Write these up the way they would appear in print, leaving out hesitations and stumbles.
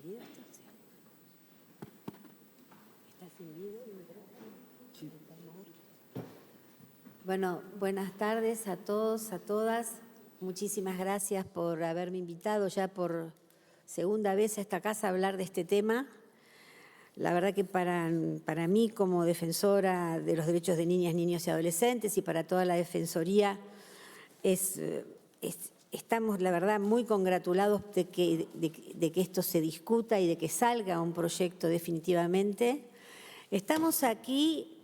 encendido esto? Sí. ¿Está encendido el micrófono? Sí. Bueno, buenas tardes a todos, a todas. Muchísimas gracias por haberme invitado ya por segunda vez a esta casa a hablar de este tema. La verdad que para mí, como defensora de los derechos de niñas, niños y adolescentes, y para toda la Defensoría, estamos, la verdad, muy congratulados de que esto se discuta y de que salga un proyecto definitivamente. Estamos aquí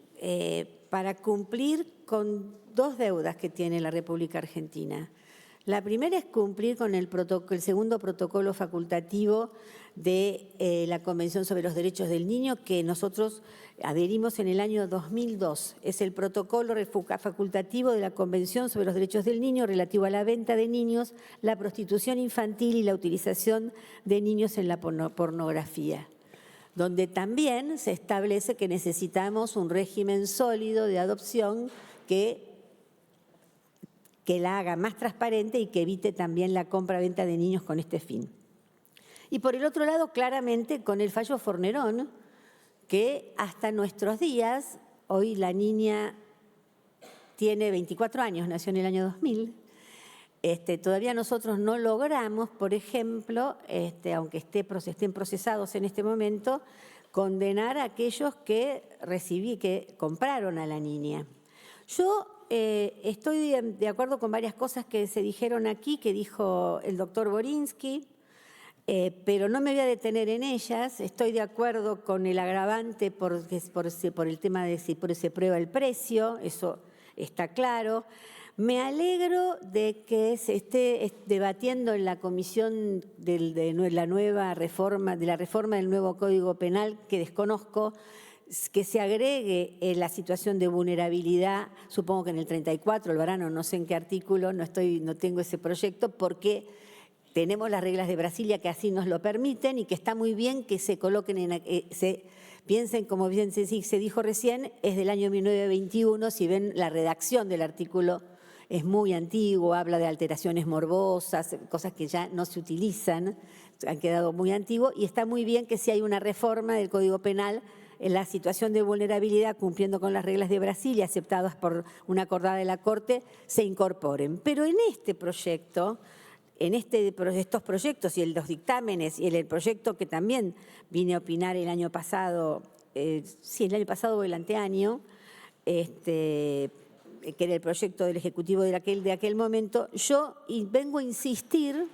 para cumplir con dos deudas que tiene la República Argentina. La primera es cumplir con el segundo protocolo facultativo de la Convención sobre los Derechos del Niño, que nosotros adherimos en el año 2002. Es el protocolo facultativo de la Convención sobre los Derechos del Niño relativo a la venta de niños, la prostitución infantil y la utilización de niños en la pornografía, donde también se establece que necesitamos un régimen sólido de adopción que la haga más transparente y que evite también la compra-venta de niños con este fin. Y por el otro lado, claramente, con el fallo Fornerón, que hasta nuestros días, hoy la niña tiene 24 años, nació en el año 2000, todavía nosotros no logramos, por ejemplo, aunque estén procesados en este momento, condenar a aquellos que compraron a la niña. Yo estoy de acuerdo con varias cosas que se dijeron aquí, que dijo el doctor Borinsky, pero no me voy a detener en ellas. Estoy de acuerdo con el agravante por el tema de si se prueba el precio, eso está claro. Me alegro de que se esté debatiendo en la comisión de la reforma del nuevo Código Penal, que desconozco, que se agregue la situación de vulnerabilidad, supongo que en el 34, el varano, no sé en qué artículo, no tengo ese proyecto, porque tenemos las reglas de Brasilia que así nos lo permiten y que está muy bien que se coloquen piensen, como bien se dijo recién, es del año 1921, si ven la redacción del artículo es muy antiguo, habla de alteraciones morbosas, cosas que ya no se utilizan, han quedado muy antiguos, y está muy bien que si hay una reforma del Código Penal en la situación de vulnerabilidad, cumpliendo con las reglas de Brasilia, aceptadas por una acordada de la Corte, se incorporen. Pero en este proyecto, estos proyectos y en los dictámenes y en el proyecto que también vine a opinar el año pasado, el año pasado o el anteaño, que era el proyecto del Ejecutivo de aquel momento, yo vengo a insistir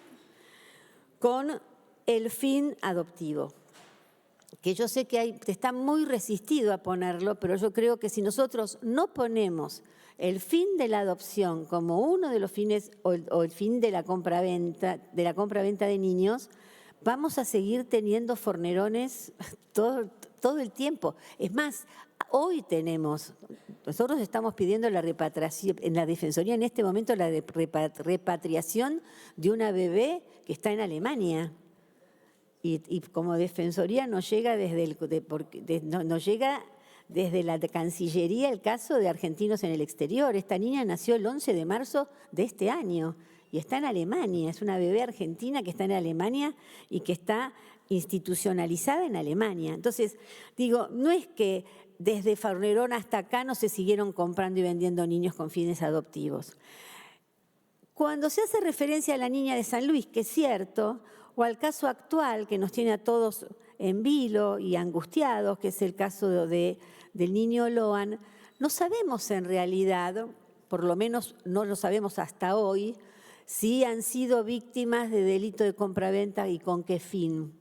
con el fin adoptivo, que yo sé que está muy resistido a ponerlo, pero yo creo que si nosotros no ponemos el fin de la adopción como uno de los fines o el fin de la compra-venta de niños, vamos a seguir teniendo fornerones todo el tiempo. Es más, hoy nosotros estamos pidiendo la repatriación, en la Defensoría en este momento, la repatriación de una bebé que está en Alemania. Y como Defensoría nos llega desde la Cancillería el caso de argentinos en el exterior. Esta niña nació el 11 de marzo de este año y está en Alemania. Es una bebé argentina que está en Alemania y que está institucionalizada en Alemania. Entonces, digo, no es que desde Fornerón hasta acá no se siguieron comprando y vendiendo niños con fines adoptivos. Cuando se hace referencia a la niña de San Luis, que es cierto, o al caso actual que nos tiene a todos en vilo y angustiados, que es el caso del niño Loan, no sabemos en realidad, por lo menos no lo sabemos hasta hoy, si han sido víctimas de delito de compraventa y con qué fin.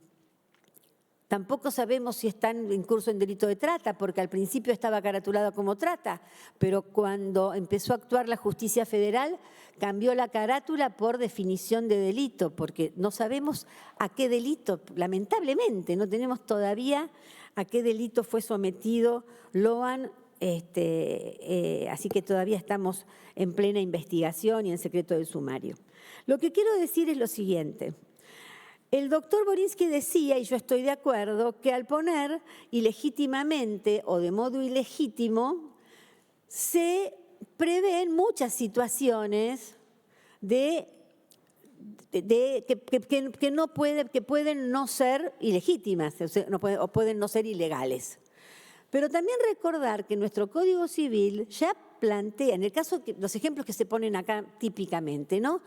Tampoco sabemos si están en curso en delito de trata, porque al principio estaba caratulado como trata, pero cuando empezó a actuar la justicia federal cambió la carátula por definición de delito, porque no sabemos a qué delito, lamentablemente, no tenemos todavía a qué delito fue sometido Loan, así que todavía estamos en plena investigación y en secreto del sumario. Lo que quiero decir es lo siguiente. El doctor Borinsky decía, y yo estoy de acuerdo, que al poner ilegítimamente o de modo ilegítimo se prevén muchas situaciones de que pueden no ser ilegítimas, o pueden no ser ilegales. Pero también recordar que nuestro Código Civil ya plantea, en el caso que los ejemplos que se ponen acá típicamente, ¿no?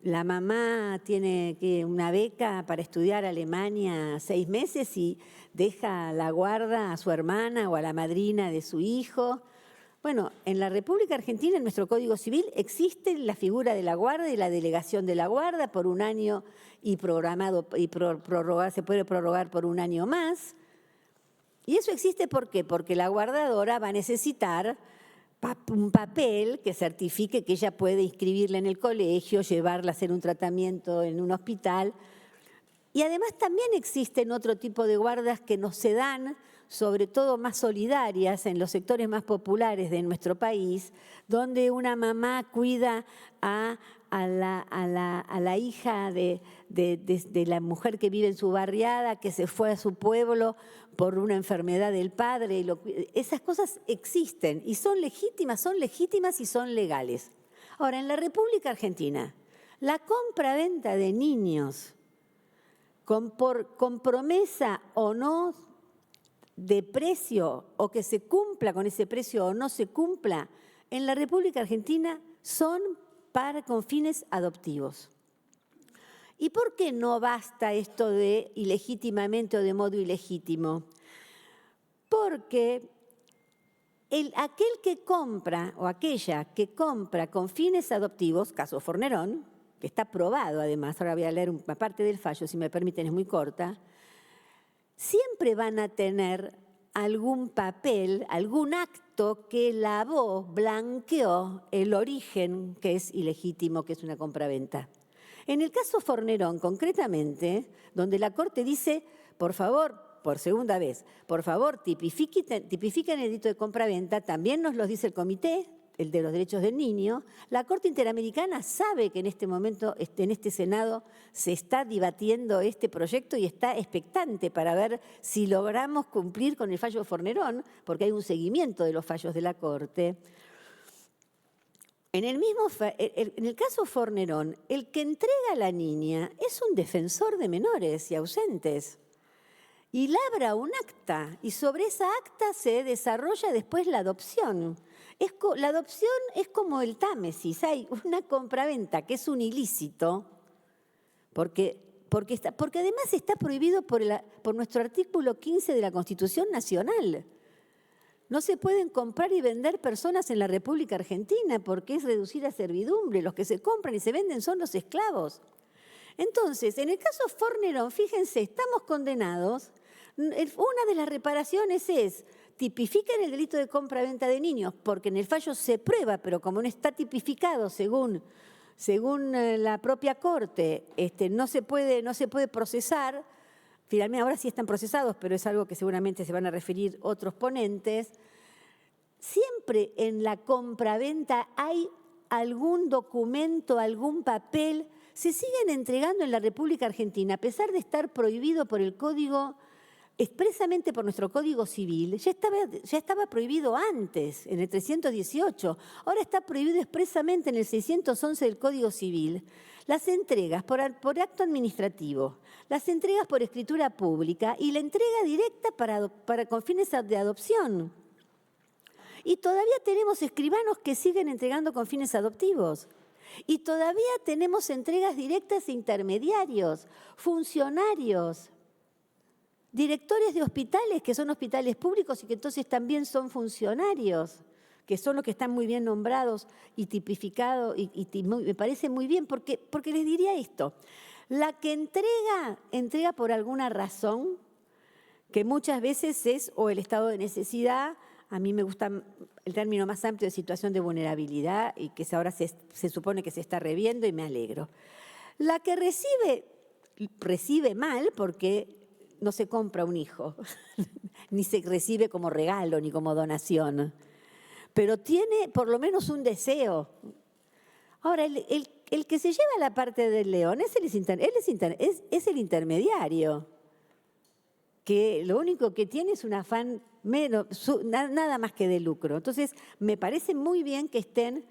La mamá tiene una beca para estudiar Alemania 6 meses y deja la guarda a su hermana o a la madrina de su hijo. Bueno, en la República Argentina, en nuestro Código Civil, existe la figura de la guarda y la delegación de la guarda por un año y se puede prorrogar por un año más. Y eso existe ¿por qué? Porque la guardadora va a necesitar un papel que certifique que ella puede inscribirla en el colegio, llevarla a hacer un tratamiento en un hospital. Y además también existen otro tipo de guardas que no se dan, sobre todo más solidarias en los sectores más populares de nuestro país, donde una mamá cuida a la hija de la mujer que vive en su barriada, que se fue a su pueblo por una enfermedad del padre. Esas cosas existen y son legítimas y son legales. Ahora, en la República Argentina, la compra-venta de niños con promesa o no de precio, o que se cumpla con ese precio o no se cumpla, en la República Argentina son con fines adoptivos. ¿Y por qué no basta esto de ilegítimamente o de modo ilegítimo? Porque aquel que compra o aquella que compra con fines adoptivos, caso Fornerón, que está probado además, ahora voy a leer una parte del fallo, si me permiten, es muy corta, siempre van a tener algún papel, algún acto que lavó, blanqueó el origen que es ilegítimo, que es una compraventa. En el caso Fornerón, concretamente, donde la Corte dice, por favor, por segunda vez, por favor, tipifiquen el delito de compraventa, también nos lo dice el Comité, el de los Derechos del Niño. La Corte Interamericana sabe que en este momento, en este Senado, se está debatiendo este proyecto y está expectante para ver si logramos cumplir con el fallo de Fornerón, porque hay un seguimiento de los fallos de la Corte. En el caso Fornerón, el que entrega a la niña es un defensor de menores y ausentes y labra un acta, y sobre esa acta se desarrolla después la adopción. La adopción es como el támesis, hay una compraventa que es un ilícito, porque además está prohibido por nuestro artículo 15 de la Constitución Nacional. No se pueden comprar y vender personas en la República Argentina porque es reducir a servidumbre. Los que se compran y se venden son los esclavos. Entonces, en el caso Fornerón, fíjense, estamos condenados. Una de las reparaciones es tipifiquen el delito de compra-venta de niños, porque en el fallo se prueba, pero como no está tipificado según la propia Corte, no se puede procesar. Finalmente, ahora sí están procesados, pero es algo que seguramente se van a referir otros ponentes. Siempre en la compraventa hay algún documento, algún papel. Se siguen entregando en la República Argentina, a pesar de estar prohibido por el Código, expresamente por nuestro Código Civil. Ya estaba prohibido antes, en el 318. Ahora está prohibido expresamente en el 611 del Código Civil. Las entregas por acto administrativo, las entregas por escritura pública y la entrega directa con fines de adopción. Y todavía tenemos escribanos que siguen entregando con fines adoptivos. Y todavía tenemos entregas directas e intermediarios, funcionarios, directores de hospitales que son hospitales públicos y que entonces también son funcionarios, que son los que están muy bien nombrados y tipificados, y me parece muy bien, porque les diría esto: la que entrega por alguna razón, que muchas veces es o el estado de necesidad, a mí me gusta el término más amplio de situación de vulnerabilidad, y que ahora se supone que se está reviendo y me alegro. La que recibe mal porque no se compra un hijo, ni se recibe como regalo ni como donación, pero tiene por lo menos un deseo. Ahora, el que se lleva la parte del león es el intermediario, que lo único que tiene es un afán nada más que de lucro. Entonces, me parece muy bien que estén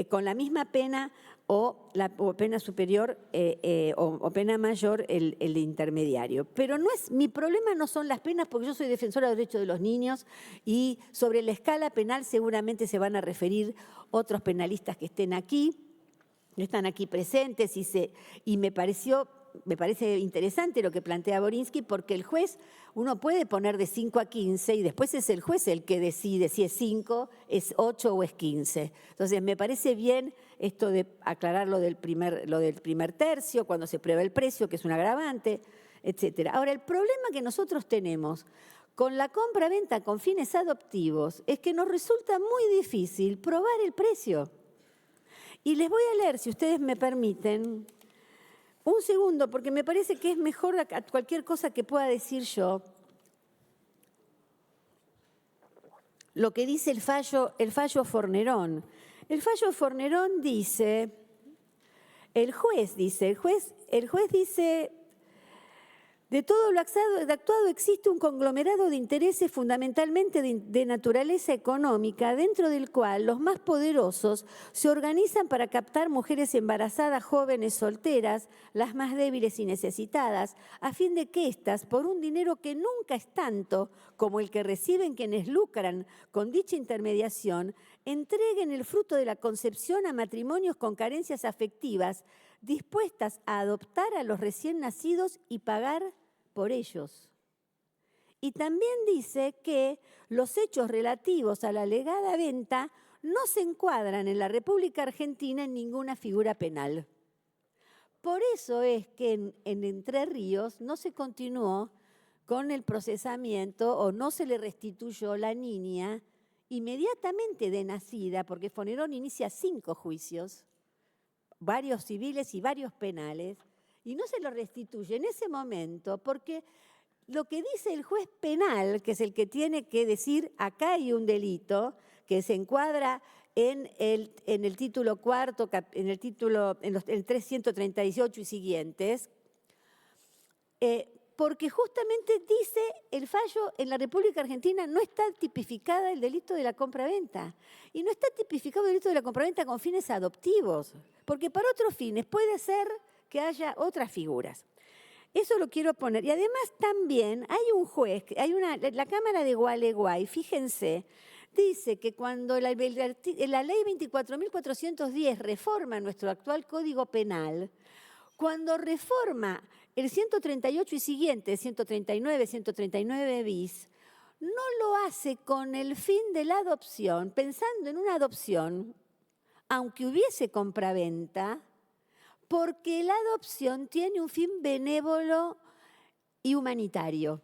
con la misma pena o pena superior o pena mayor el intermediario. Pero mi problema no son las penas, porque yo soy defensora de los derechos de los niños y sobre la escala penal seguramente se van a referir otros penalistas que están aquí presentes y me parece interesante lo que plantea Borinsky, porque el juez, uno puede poner de 5 a 15 y después es el juez el que decide si es 5, es 8 o es 15. Entonces, me parece bien esto de aclarar lo del primer tercio, cuando se prueba el precio, que es un agravante, etc. Ahora, el problema que nosotros tenemos con la compra-venta con fines adoptivos es que nos resulta muy difícil probar el precio. Y les voy a leer, si ustedes me permiten, un segundo, porque me parece que es mejor a cualquier cosa que pueda decir yo. Lo que dice el fallo Fornerón. El fallo Fornerón dice, el juez dice, de todo lo actuado existe un conglomerado de intereses fundamentalmente de naturaleza económica, dentro del cual los más poderosos se organizan para captar mujeres embarazadas, jóvenes, solteras, las más débiles y necesitadas, a fin de que éstas, por un dinero que nunca es tanto como el que reciben quienes lucran con dicha intermediación, entreguen el fruto de la concepción a matrimonios con carencias afectivas, dispuestas a adoptar a los recién nacidos y pagar por ellos. Y también dice que los hechos relativos a la alegada venta no se encuadran en la República Argentina en ninguna figura penal. Por eso es que en Entre Ríos no se continuó con el procesamiento o no se le restituyó la niña inmediatamente de nacida, porque Fornerón inicia 5 juicios, varios civiles y varios penales, y no se lo restituye en ese momento, porque lo que dice el juez penal, que es el que tiene que decir acá hay un delito que se encuadra en el título cuarto, en el 338 y siguientes, porque justamente dice el fallo, en la República Argentina no está tipificada el delito de la compraventa. Y no está tipificado el delito de la compraventa con fines adoptivos, porque para otros fines puede ser que haya otras figuras. Eso lo quiero poner. Y además también hay un juez, la Cámara de Gualeguay, fíjense, dice que cuando la ley 24.410 reforma nuestro actual Código Penal, cuando reforma el 138 y siguiente, 139, 139 bis, no lo hace con el fin de la adopción, pensando en una adopción, aunque hubiese compraventa, porque la adopción tiene un fin benévolo y humanitario.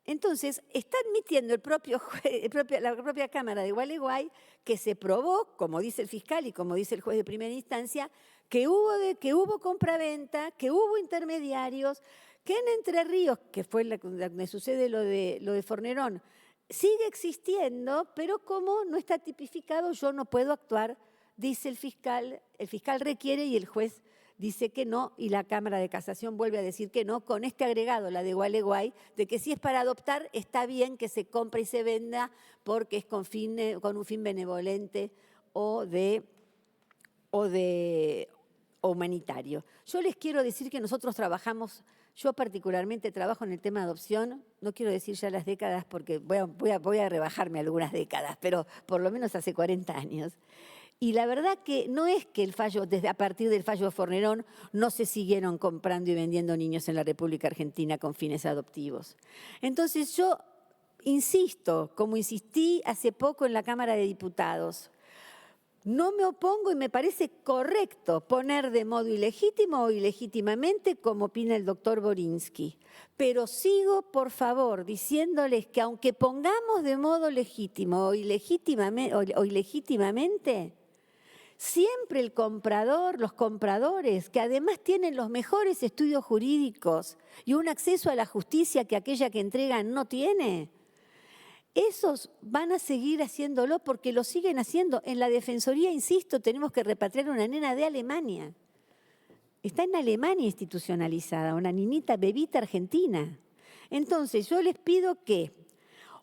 Entonces, está admitiendo la propia Cámara de Gualeguay que se probó, como dice el fiscal y como dice el juez de primera instancia, que hubo compraventa, que hubo intermediarios, que en Entre Ríos, que fue donde sucede lo de Fornerón, sigue existiendo, pero como no está tipificado, yo no puedo actuar, dice el fiscal requiere y el juez dice que no, y la Cámara de Casación vuelve a decir que no, con este agregado, la de Gualeguay, de que si es para adoptar, está bien que se compre y se venda porque es con un fin benevolente o humanitario. Yo les quiero decir que nosotros yo particularmente trabajo en el tema de adopción, no quiero decir ya las décadas porque voy a rebajarme algunas décadas, pero por lo menos hace 40 años. Y la verdad que no es que a partir del fallo de Fornerón no se siguieron comprando y vendiendo niños en la República Argentina con fines adoptivos. Entonces yo insisto, como insistí hace poco en la Cámara de Diputados, no me opongo y me parece correcto poner de modo ilegítimo o ilegítimamente, como opina el doctor Borinsky. Pero sigo, por favor, diciéndoles que aunque pongamos de modo legítimo o ilegítimamente, siempre el comprador, los compradores, que además tienen los mejores estudios jurídicos y un acceso a la justicia que aquella que entregan no tiene, esos van a seguir haciéndolo porque lo siguen haciendo. En la Defensoría, insisto, tenemos que repatriar una nena de Alemania. Está en Alemania institucionalizada, una niñita bebita argentina. Entonces, yo les pido que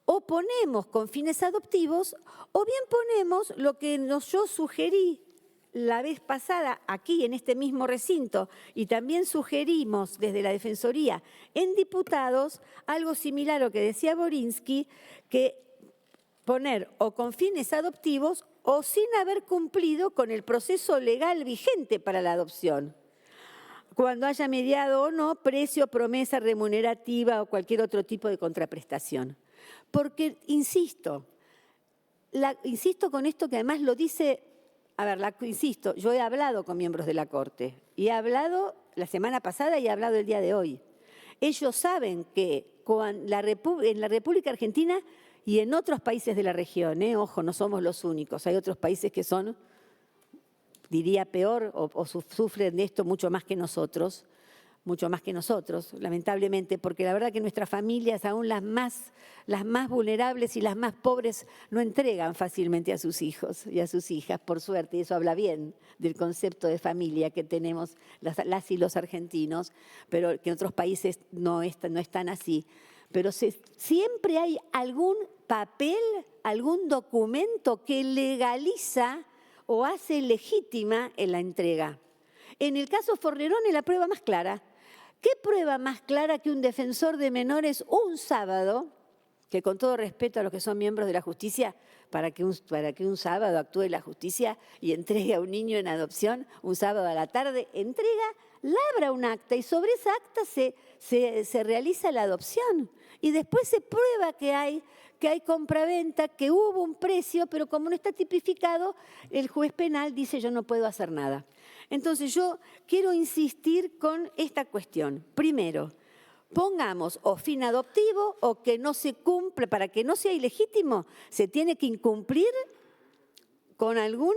O ponemos con fines adoptivos, o bien ponemos lo que yo sugerí la vez pasada aquí en este mismo recinto y también sugerimos desde la Defensoría en diputados algo similar a lo que decía Borinsky, que poner o con fines adoptivos o sin haber cumplido con el proceso legal vigente para la adopción, cuando haya mediado o no precio, promesa remunerativa o cualquier otro tipo de contraprestación. Porque, insisto con esto que además lo dice, insisto, yo he hablado con miembros de la Corte y he hablado la semana pasada y he hablado el día de hoy. Ellos saben que en la República Argentina y en otros países de la región, ojo, no somos los únicos, hay otros países que son, diría, peor o sufren de esto mucho más que nosotros, lamentablemente, porque la verdad que nuestras familias, aún las más vulnerables y las más pobres, no entregan fácilmente a sus hijos y a sus hijas, por suerte, y eso habla bien del concepto de familia que tenemos las y los argentinos, pero que en otros países no están así. Pero siempre hay algún papel, algún documento que legaliza o hace legítima en la entrega. En el caso Fornerón es la prueba más clara. ¿Qué prueba más clara que un defensor de menores un sábado, que con todo respeto a los que son miembros de la justicia, para que un sábado actúe la justicia y entregue a un niño en adopción, un sábado a la tarde, labra un acta y sobre esa acta se realiza la adopción? Y después se prueba que hay compraventa, que hubo un precio, pero como no está tipificado, el juez penal dice yo no puedo hacer nada. Entonces yo quiero insistir con esta cuestión. Primero, pongamos o fin adoptivo o que no se cumple, para que no sea ilegítimo, se tiene que incumplir con algún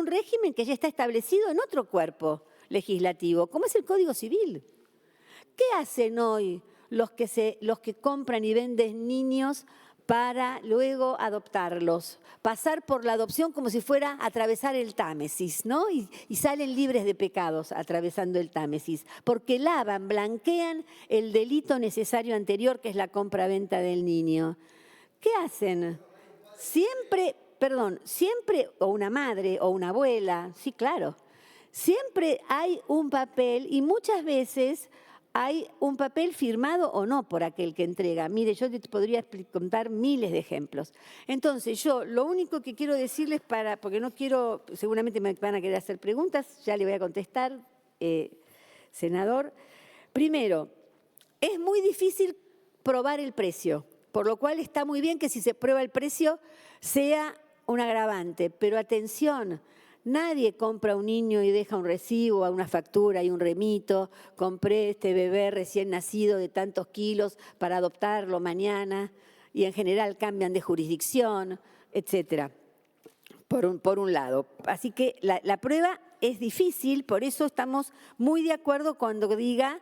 régimen que ya está establecido en otro cuerpo legislativo, como es el Código Civil. ¿Qué hacen hoy los que compran y venden niños para luego adoptarlos? Pasar por la adopción como si fuera atravesar el Támesis, ¿no? Y salen libres de pecados atravesando el Támesis, porque lavan, blanquean el delito necesario anterior, que es la compra-venta del niño. ¿Qué hacen? Siempre, o una madre o una abuela, sí, claro, siempre hay un papel y muchas veces hay un papel firmado o no por aquel que entrega. Mire, yo te podría contar miles de ejemplos. Entonces, yo lo único que quiero decirles, porque no quiero, seguramente me van a querer hacer preguntas, ya le voy a contestar, senador. Primero, es muy difícil probar el precio, por lo cual está muy bien que si se prueba el precio sea un agravante, pero atención, nadie compra un niño y deja un recibo, una factura y un remito. Compré este bebé recién nacido de tantos kilos para adoptarlo mañana y en general cambian de jurisdicción, etcétera. Por un lado. Así que la prueba es difícil, por eso estamos muy de acuerdo cuando diga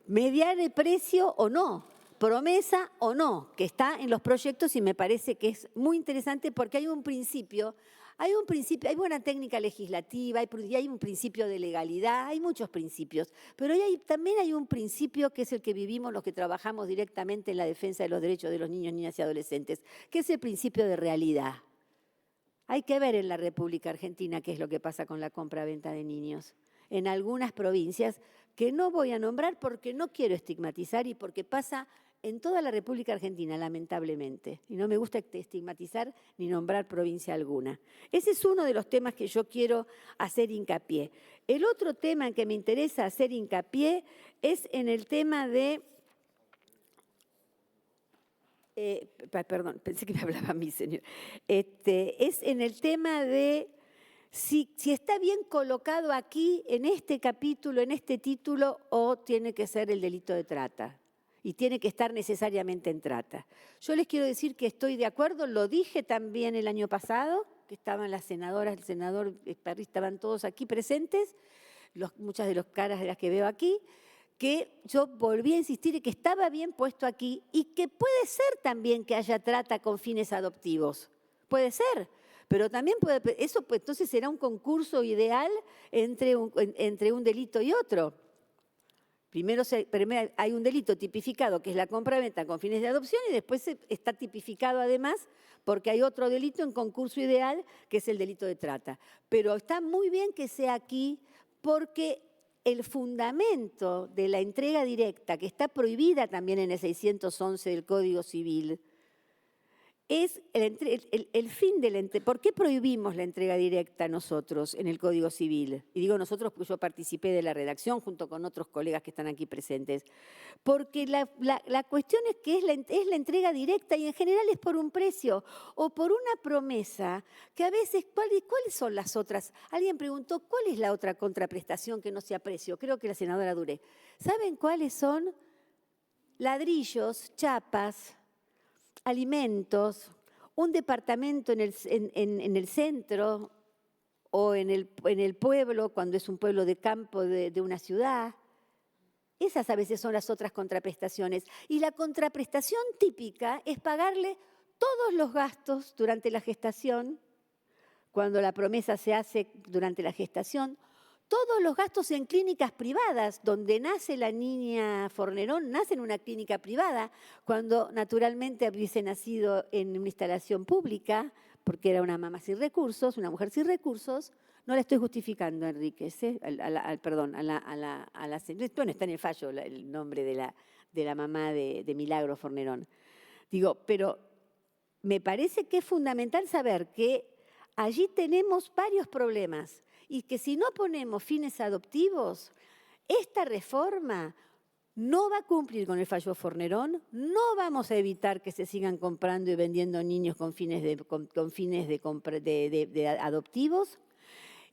mediar el precio o no, promesa o no, que está en los proyectos y me parece que es muy interesante porque hay un principio. Hay buena técnica legislativa, hay un principio de legalidad, hay muchos principios, pero también hay un principio que es el que vivimos los que trabajamos directamente en la defensa de los derechos de los niños, niñas y adolescentes, que es el principio de realidad. Hay que ver en la República Argentina qué es lo que pasa con la compra-venta de niños. En algunas provincias, que no voy a nombrar porque no quiero estigmatizar y porque pasa en toda la República Argentina, lamentablemente. Y no me gusta estigmatizar ni nombrar provincia alguna. Ese es uno de los temas que yo quiero hacer hincapié. El otro tema en que me interesa hacer hincapié es en el tema de... perdón, pensé que me hablaba a mí, señor. Es en el tema de si está bien colocado aquí, en este capítulo, en este título, o tiene que ser el delito de trata. Y tiene que estar necesariamente en trata. Yo les quiero decir que estoy de acuerdo, lo dije también el año pasado, que estaban las senadoras, el senador Perry, estaban todos aquí presentes, muchas de las caras de las que veo aquí, que yo volví a insistir en que estaba bien puesto aquí y que puede ser también que haya trata con fines adoptivos. Puede ser, pero también eso pues, entonces será un concurso ideal entre un delito y otro. Primero hay un delito tipificado, que es la compra-venta con fines de adopción, y después está tipificado además porque hay otro delito en concurso ideal, que es el delito de trata. Pero está muy bien que sea aquí porque el fundamento de la entrega directa, que está prohibida también en el 611 del Código Civil, es el fin de la entrega. ¿Por qué prohibimos la entrega directa nosotros en el Código Civil? Y digo nosotros porque yo participé de la redacción junto con otros colegas que están aquí presentes. Porque la cuestión es que es la entrega directa y en general es por un precio o por una promesa que a veces, ¿cuáles son las otras? Alguien preguntó, ¿cuál es la otra contraprestación que no sea precio? Creo que la senadora Duré. ¿Saben cuáles son? Ladrillos, chapas, alimentos, un departamento en el centro o en el pueblo, cuando es un pueblo de campo de una ciudad. Esas a veces son las otras contraprestaciones. Y la contraprestación típica es pagarle todos los gastos durante la gestación, cuando la promesa se hace durante la gestación, todos los gastos en clínicas privadas, donde nace la niña Fornerón, nace en una clínica privada, cuando naturalmente hubiese nacido en una instalación pública, porque era una mamá sin recursos, una mujer sin recursos. No la estoy justificando, Enríquez, perdón, bueno, está en el fallo el nombre de la mamá de Milagro Fornerón. Digo, pero me parece que es fundamental saber que allí tenemos varios problemas y que si no ponemos fines adoptivos, esta reforma no va a cumplir con el fallo Fornerón, no vamos a evitar que se sigan comprando y vendiendo niños con fines de adoptivos.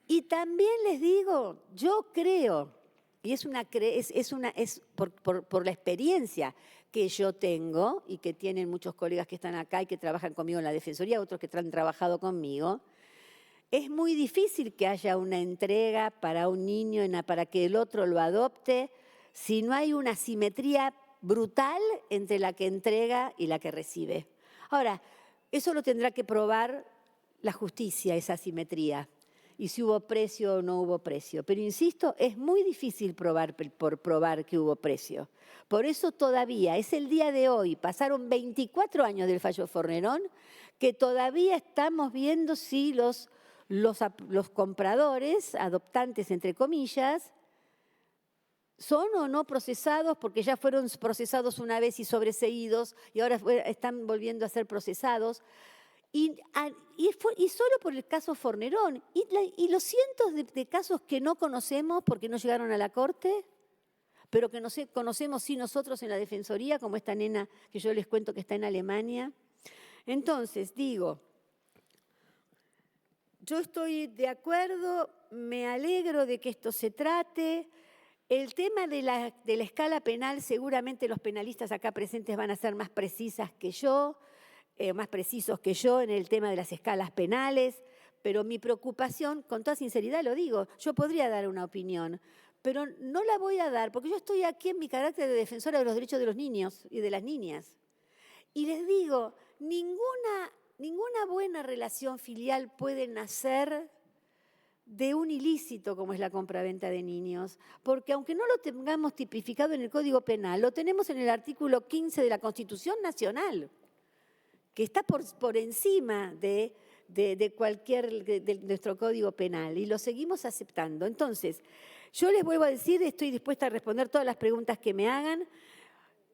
Y también les digo, yo creo, y es por la experiencia que yo tengo y que tienen muchos colegas que están acá y que trabajan conmigo en la Defensoría, otros que han trabajado conmigo, es muy difícil que haya una entrega para un niño, para que el otro lo adopte, si no hay una simetría brutal entre la que entrega y la que recibe. Ahora, eso lo tendrá que probar la justicia, esa simetría, y si hubo precio o no hubo precio. Pero insisto, es muy difícil probar que hubo precio. Por eso todavía, es el día de hoy, pasaron 24 años del fallo Fornerón, que todavía estamos viendo si los compradores, adoptantes entre comillas, son o no procesados, porque ya fueron procesados una vez y sobreseídos y ahora están volviendo a ser procesados. Y solo por el caso Fornerón. Y los cientos de casos que no conocemos porque no llegaron a la Corte, pero que conocemos sí nosotros en la Defensoría, como esta nena que yo les cuento que está en Alemania. Entonces, digo, yo estoy de acuerdo, me alegro de que esto se trate. El tema de la escala penal, seguramente los penalistas acá presentes van a ser más precisas que yo, más precisos que yo en el tema de las escalas penales, pero mi preocupación, con toda sinceridad lo digo, yo podría dar una opinión, pero no la voy a dar porque yo estoy aquí en mi carácter de defensora de los derechos de los niños y de las niñas. Y les digo, ninguna buena relación filial puede nacer de un ilícito como es la compraventa de niños, porque aunque no lo tengamos tipificado en el Código Penal, lo tenemos en el artículo 15 de la Constitución Nacional, que está por encima de nuestro Código Penal y lo seguimos aceptando. Entonces, yo les vuelvo a decir, estoy dispuesta a responder todas las preguntas que me hagan.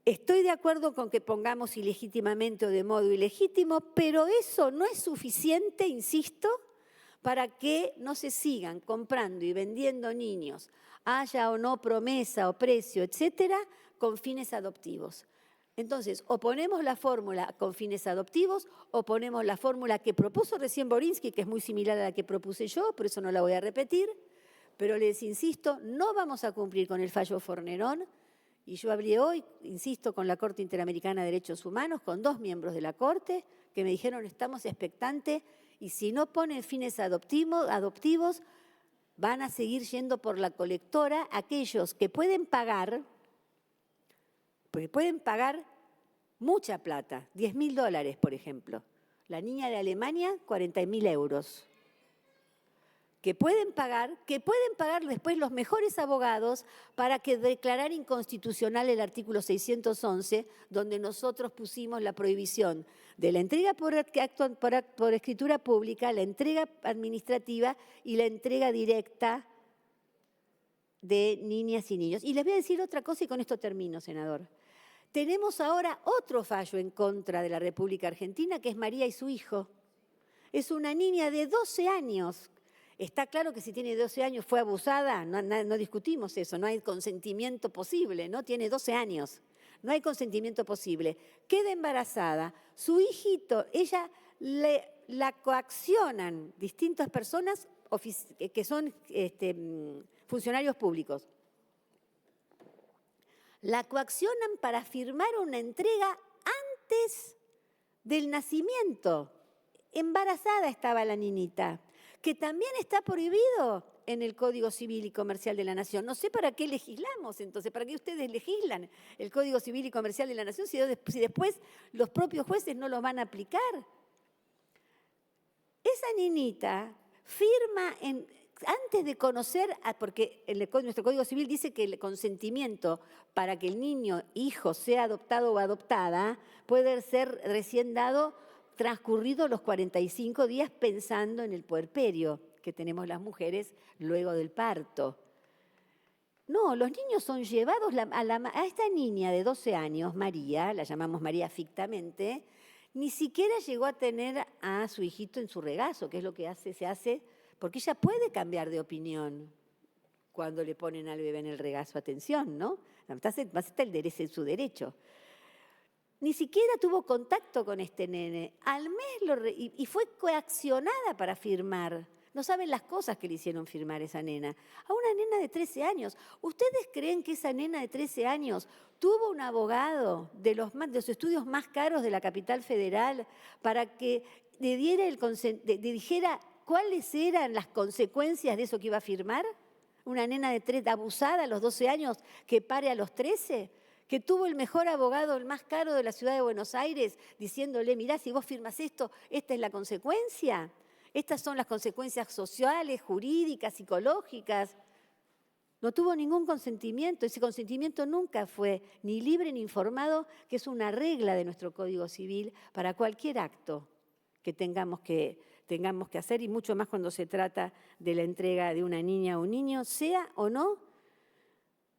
Estoy de acuerdo con que pongamos ilegítimamente o de modo ilegítimo, pero eso no es suficiente, insisto, para que no se sigan comprando y vendiendo niños, haya o no promesa o precio, etcétera, con fines adoptivos. Entonces, o ponemos la fórmula con fines adoptivos o ponemos la fórmula que propuso recién Borinsky, que es muy similar a la que propuse yo, por eso no la voy a repetir, pero les insisto, no vamos a cumplir con el fallo Fornerón. Y yo hablé hoy, insisto, con la Corte Interamericana de Derechos Humanos, con 2 miembros de la Corte, que me dijeron estamos expectantes y si no ponen fines adoptivos, van a seguir yendo por la colectora aquellos que pueden pagar, porque pueden pagar mucha plata, $10.000, por ejemplo. La niña de Alemania, 40.000 euros. que pueden pagar después los mejores abogados para que declarar inconstitucional el artículo 611, donde nosotros pusimos la prohibición de la entrega por escritura pública, la entrega administrativa y la entrega directa de niñas y niños. Y les voy a decir otra cosa y con esto termino, senador. Tenemos ahora otro fallo en contra de la República Argentina, que es María y su hijo. Es una niña de 12 años. Está claro que si tiene 12 años fue abusada, no discutimos eso, no hay consentimiento posible, ¿no? Tiene 12 años, no hay consentimiento posible. Queda embarazada, su hijito, la coaccionan distintas personas que son funcionarios públicos. La coaccionan para firmar una entrega antes del nacimiento. Embarazada estaba la niñita, que también está prohibido en el Código Civil y Comercial de la Nación. No sé para qué legislamos entonces, para qué ustedes legislan el Código Civil y Comercial de la Nación si después los propios jueces no lo van a aplicar. Esa niñita firma antes de conocer, porque nuestro Código Civil dice que el consentimiento para que el niño, hijo, sea adoptado o adoptada, puede ser recién dado transcurridos los 45 días pensando en el puerperio que tenemos las mujeres luego del parto. No, los niños son llevados a esta niña de 12 años, María, la llamamos María fictamente, ni siquiera llegó a tener a su hijito en su regazo, que es lo que se hace, porque ella puede cambiar de opinión cuando le ponen al bebé en el regazo. Atención, ¿no? Está en su derecho. Ni siquiera tuvo contacto con este nene. Al mes y fue coaccionada para firmar. No saben las cosas que le hicieron firmar esa nena. A una nena de 13 años. ¿Ustedes creen que esa nena de 13 años tuvo un abogado de los estudios más caros de la capital federal para que le dijera cuáles eran las consecuencias de eso que iba a firmar? Una nena abusada a los 12 años que pare a los 13, que tuvo el mejor abogado, el más caro de la ciudad de Buenos Aires, diciéndole, mirá, si vos firmas esto, esta es la consecuencia. Estas son las consecuencias sociales, jurídicas, psicológicas. No tuvo ningún consentimiento. Ese consentimiento nunca fue ni libre ni informado, que es una regla de nuestro Código Civil para cualquier acto que tengamos que hacer, y mucho más cuando se trata de la entrega de una niña o un niño, sea o no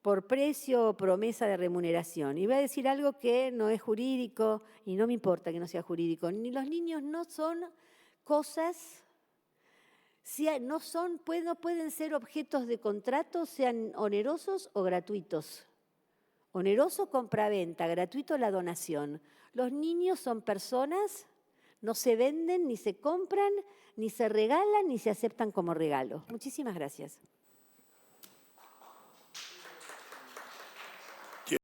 por precio o promesa de remuneración. Y voy a decir algo que no es jurídico, y no me importa que no sea jurídico. Ni los niños no son cosas, no pueden ser objetos de contrato, sean onerosos o gratuitos. Oneroso, compraventa, gratuito, la donación. Los niños son personas, no se venden, ni se compran, ni se regalan, ni se aceptan como regalo. Muchísimas gracias.